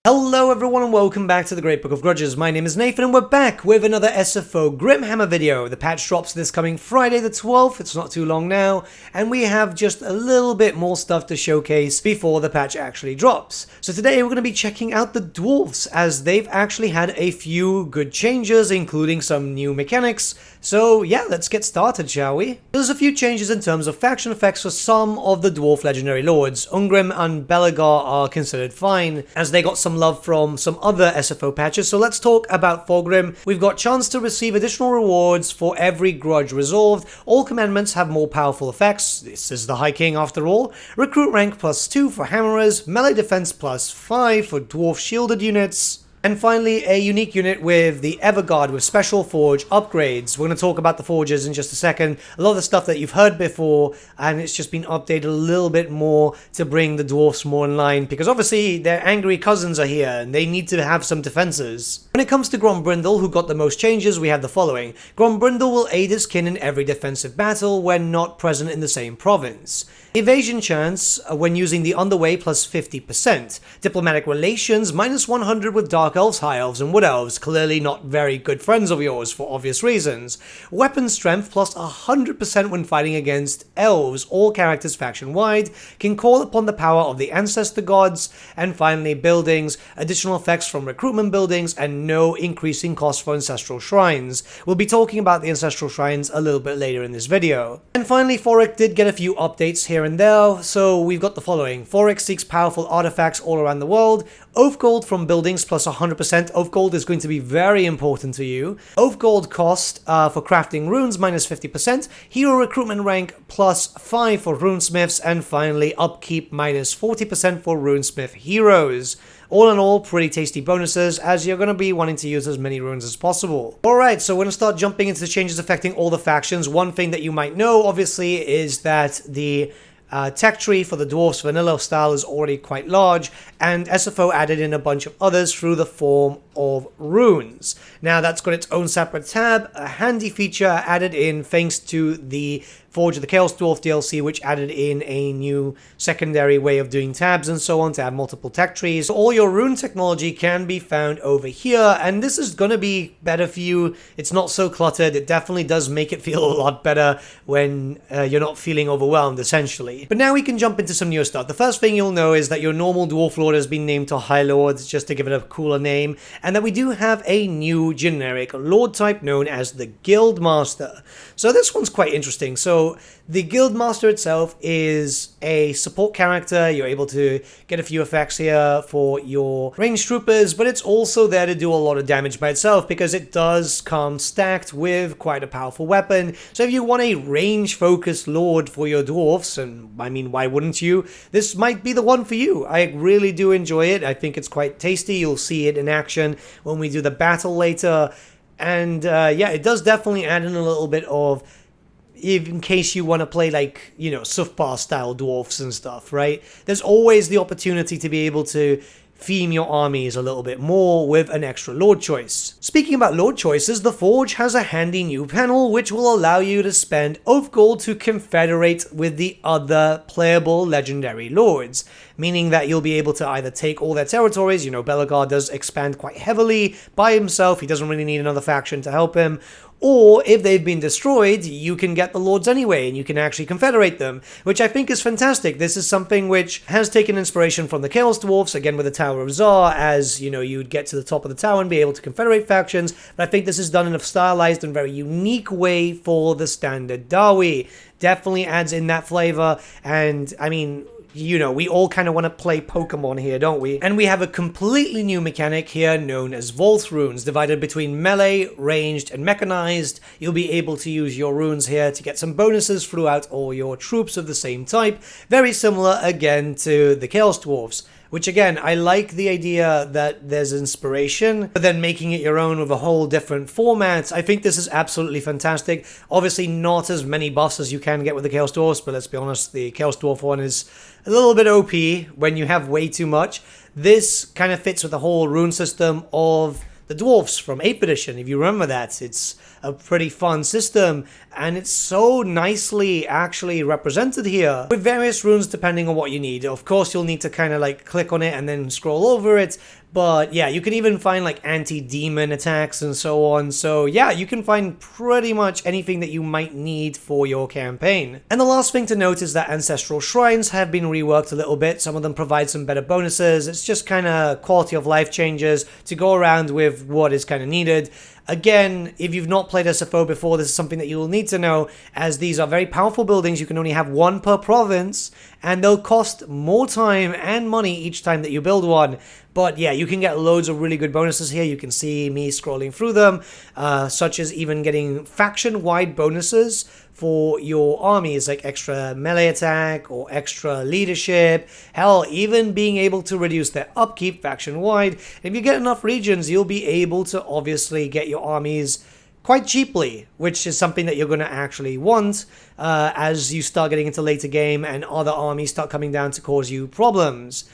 Hello everyone and welcome back to the Great Book of Grudges. My name is Nathan and we're back with another SFO Grimhammer video. The patch drops this coming Friday the 12th, it's not too long now, and we have just a little bit more stuff to showcase before the patch actually drops. So today we're going to be checking out the Dwarfs, as they've actually had a few good changes, including some new mechanics. So yeah, let's get started, shall we? There's a few changes in terms of faction effects for some of the Dwarf legendary lords. Ungrim and Belegar are considered fine, as they got some love from some other SFO patches. So let's talk about Thorgrim. We've got chance to receive additional rewards for every grudge resolved. All commandments have more powerful effects. This is the High King after all. Recruit rank +2 for hammerers, melee defense +5 for dwarf shielded units. And finally, a unique unit with the Everguard with special forge upgrades. We're going to talk about the forges in just a second. A lot of the stuff that you've heard before, and it's just been updated a little bit more to bring the dwarfs more in line, because obviously their angry cousins are here and they need to have some defenses. When it comes to Grombrindle, who got the most changes, we have the following. Grombrindle will aid his kin in every defensive battle when not present in the same province. Evasion chance when using the underway +50%. Diplomatic relations -100 with Dark Elves, High Elves, and Wood Elves, clearly not very good friends of yours for obvious reasons. Weapon strength +100% when fighting against Elves, all characters faction-wide, can call upon the power of the ancestor gods. And finally, buildings, additional effects from recruitment buildings, and no increasing cost for ancestral shrines. We'll be talking about the ancestral shrines a little bit later in this video. And finally, Forik did get a few updates here and there, so we've got the following. Forik seeks powerful artifacts all around the world. Oath Gold from buildings +100%. Oath Gold is going to be very important to you. Oath Gold cost for crafting runes -50%. Hero recruitment rank +5 for runesmiths. And finally, upkeep -40% for runesmith heroes. All in all, pretty tasty bonuses, as you're going to be wanting to use as many runes as possible. Alright, so we're going to start jumping into the changes affecting all the factions. One thing that you might know, obviously, is that the tech tree for the Dwarfs vanilla style is already quite large, and SFO added in a bunch of others through the form of runes. Now that's got its own separate tab, a handy feature added in thanks to the Forge of the Chaos Dwarf DLC, which added in a new secondary way of doing tabs and so on to add multiple tech trees. So all your rune technology can be found over here, and this is going to be better for you. It's not so cluttered. It definitely does make it feel a lot better when you're not feeling overwhelmed, essentially. But now we can jump into some newer stuff. The first thing you'll know is that your normal Dwarf Lord has been named to High Lord, just to give it a cooler name, and that we do have a new generic Lord type known as the Guildmaster. So this one's quite interesting. So the Guildmaster itself is a support character. You're able to get a few effects here for your ranged troopers, but it's also there to do a lot of damage by itself because it does come stacked with quite a powerful weapon. So if you want a range-focused Lord for your dwarfs, and I mean, why wouldn't you? This might be the one for you. I really do enjoy it. I think it's quite tasty. You'll see it in action when we do the battle later. And yeah, it does definitely add in a little bit of, in case you want to play like, you know, Sufbar style dwarfs and stuff, right? There's always the opportunity to be able to theme your armies a little bit more with an extra Lord choice. Speaking about Lord choices, the Forge has a handy new panel which will allow you to spend Oath Gold to confederate with the other playable legendary Lords, meaning that you'll be able to either take all their territories. You know, Belegar does expand quite heavily by himself, he doesn't really need another faction to help him. Or, if they've been destroyed, you can get the lords anyway, and you can actually confederate them, which I think is fantastic. This is something which has taken inspiration from the Chaos Dwarfs, again with the Tower of Zar, as, you know, you would get to the top of the tower and be able to confederate factions, but I think this is done in a stylized and very unique way for the standard Dawi. Definitely adds in that flavor, and, I mean, you know, we all kind of want to play Pokemon here, don't we? And we have a completely new mechanic here known as Vault Runes, divided between melee, ranged, and mechanized. You'll be able to use your runes here to get some bonuses throughout all your troops of the same type. Very similar, again, to the Chaos Dwarfs. Which again, I like the idea that there's inspiration, but then making it your own with a whole different format. I think this is absolutely fantastic. Obviously not as many buffs as you can get with the Chaos Dwarfs, but let's be honest, the Chaos Dwarf one is a little bit OP when you have way too much. This kind of fits with the whole rune system of the Dwarfs from 8th edition, if you remember that. It's a pretty fun system, and it's so nicely actually represented here with various runes depending on what you need. Of course, you'll need to kind of like click on it and then scroll over it, But yeah, you can even find like anti-demon attacks and so on. So yeah, you can find pretty much anything that you might need for your campaign. And the last thing to note is that ancestral shrines have been reworked a little bit. Some of them provide some better bonuses. It's just kind of quality of life changes to go around with what is kind of needed. Again, if you've not played SFO before, this is something that you will need to know, as these are very powerful buildings. You can only have one per province, and they'll cost more time and money each time that you build one. But yeah, you can get loads of really good bonuses here. You can see me scrolling through them, such as even getting faction-wide bonuses for your armies, like extra melee attack or extra leadership. Hell, even being able to reduce their upkeep faction-wide. If you get enough regions, you'll be able to obviously get your armies quite cheaply, which is something that you're going to actually want as you start getting into later game and other armies start coming down to cause you problems.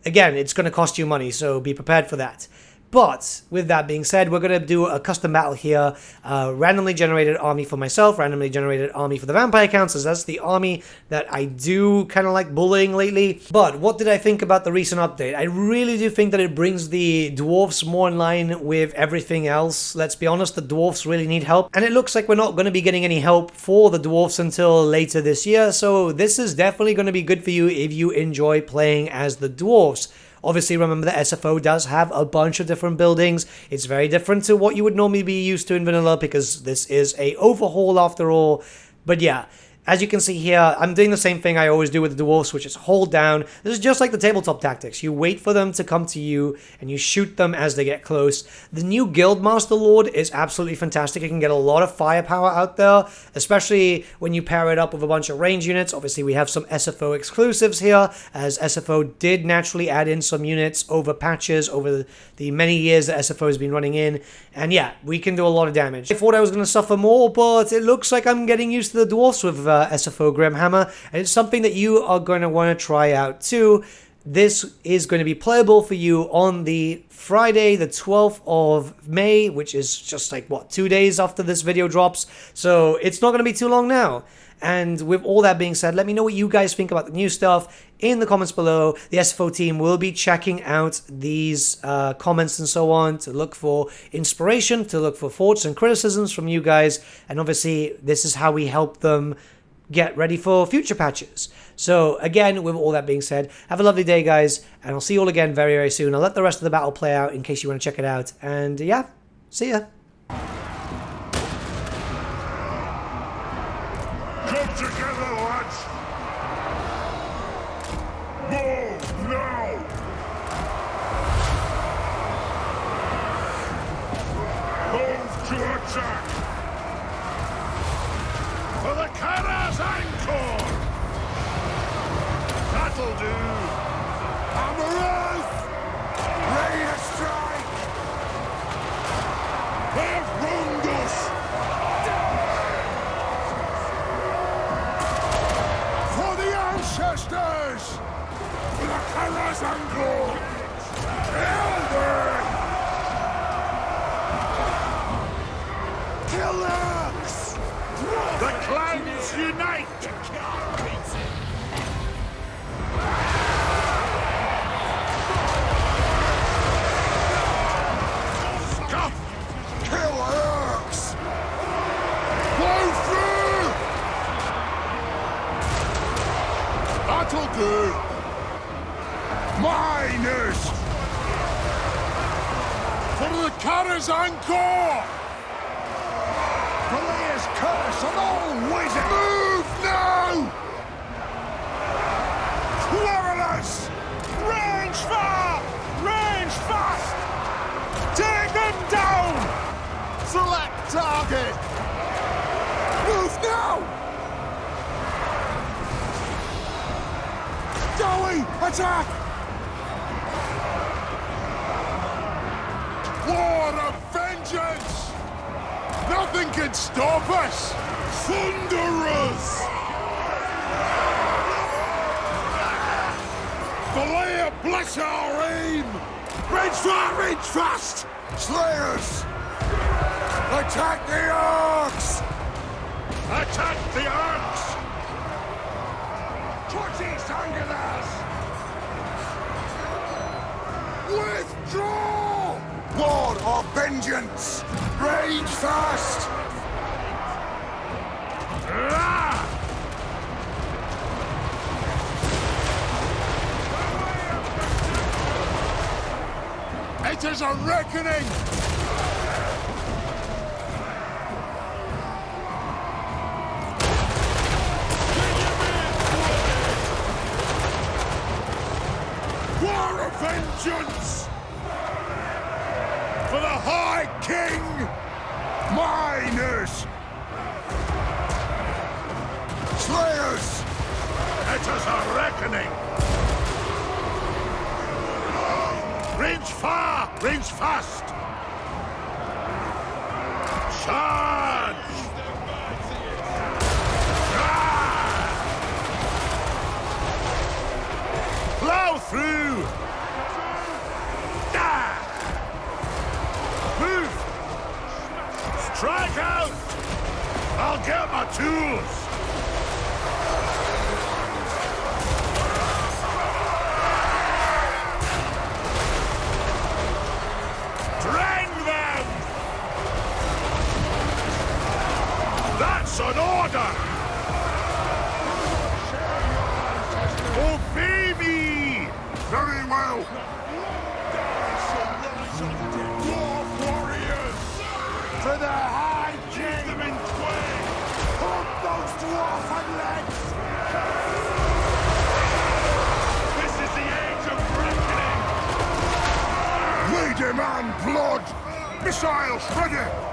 Again, it's going to cost you money, so be prepared for that. But with that being said, we're going to do a custom battle here. Randomly generated army for myself, randomly generated army for the vampire counts, as that's the army that I do kind of like bullying lately. But what did I think about the recent update? I really do think that it brings the dwarfs more in line with everything else. Let's be honest, the dwarfs really need help. And it looks like we're not going to be getting any help for the dwarfs until later this year. So this is definitely going to be good for you if you enjoy playing as the dwarfs. Obviously, remember that SFO does have a bunch of different buildings. It's very different to what you would normally be used to in vanilla because this is a overhaul after all. But yeah, as you can see here, I'm doing the same thing I always do with the dwarfs, which is hold down. This is just like the tabletop tactics. You wait for them to come to you, and you shoot them as they get close. The new Guildmaster Lord is absolutely fantastic. You can get a lot of firepower out there, especially when you pair it up with a bunch of range units. Obviously, we have some SFO exclusives here, as SFO did naturally add in some units over patches over the many years that SFO has been running in. And yeah, we can do a lot of damage. I thought I was going to suffer more, but it looks like I'm getting used to the dwarfs with SFO Grimhammer, and it's something that you are going to want to try out too. This is going to be playable for you on the Friday, the 12th of May, which is just like, what, 2 days after this video drops. So it's not going to be too long now. And with all that being said, let me know what you guys think about the new stuff in the comments below. The SFO team will be checking out these comments and so on to look for inspiration, to look for thoughts and criticisms from you guys. And obviously, this is how we help them get ready for future patches. So again, with all that being said, have a lovely day, guys, and I'll see you all again very, very soon. I'll let the rest of the battle play out in case you want to check it out. And yeah, see ya. Come together, lads! Move now! Move to attack! For the Kara's Anchor! That'll do! Hammerers! Ready to strike! They've wronged us! For the ancestors! For the Kara's Anchor! Elder! Killers! The clans unite! Come! Killers! Blow through! That'll do! Miners! For the Kara's Anchor! Pelea's curse on all wizards! Move now! Quarrelers! Range far! Range fast! Take them down! Select target! Move now! Dowie! Attack! War of vengeance! Nothing can stop us! Thunderers! Valea, bless our aim! Range far, range fast! Slayers! Attack the arcs! Attack the arcs! Towards east, Angelas! With Draw! War or vengeance! Rage fast! It is a reckoning! War of vengeance! For the High King! Miners! Slayers! It is a reckoning! Range far, range fast! Charge! Plow through! Move! Strike out! I'll get my tools! Drain them! That's an order! Obey me! Very well! Dwarf warriors! To the High King! Them in twain! Hold those dwarfen legs! This is the age of reckoning! We demand blood! Missiles ready!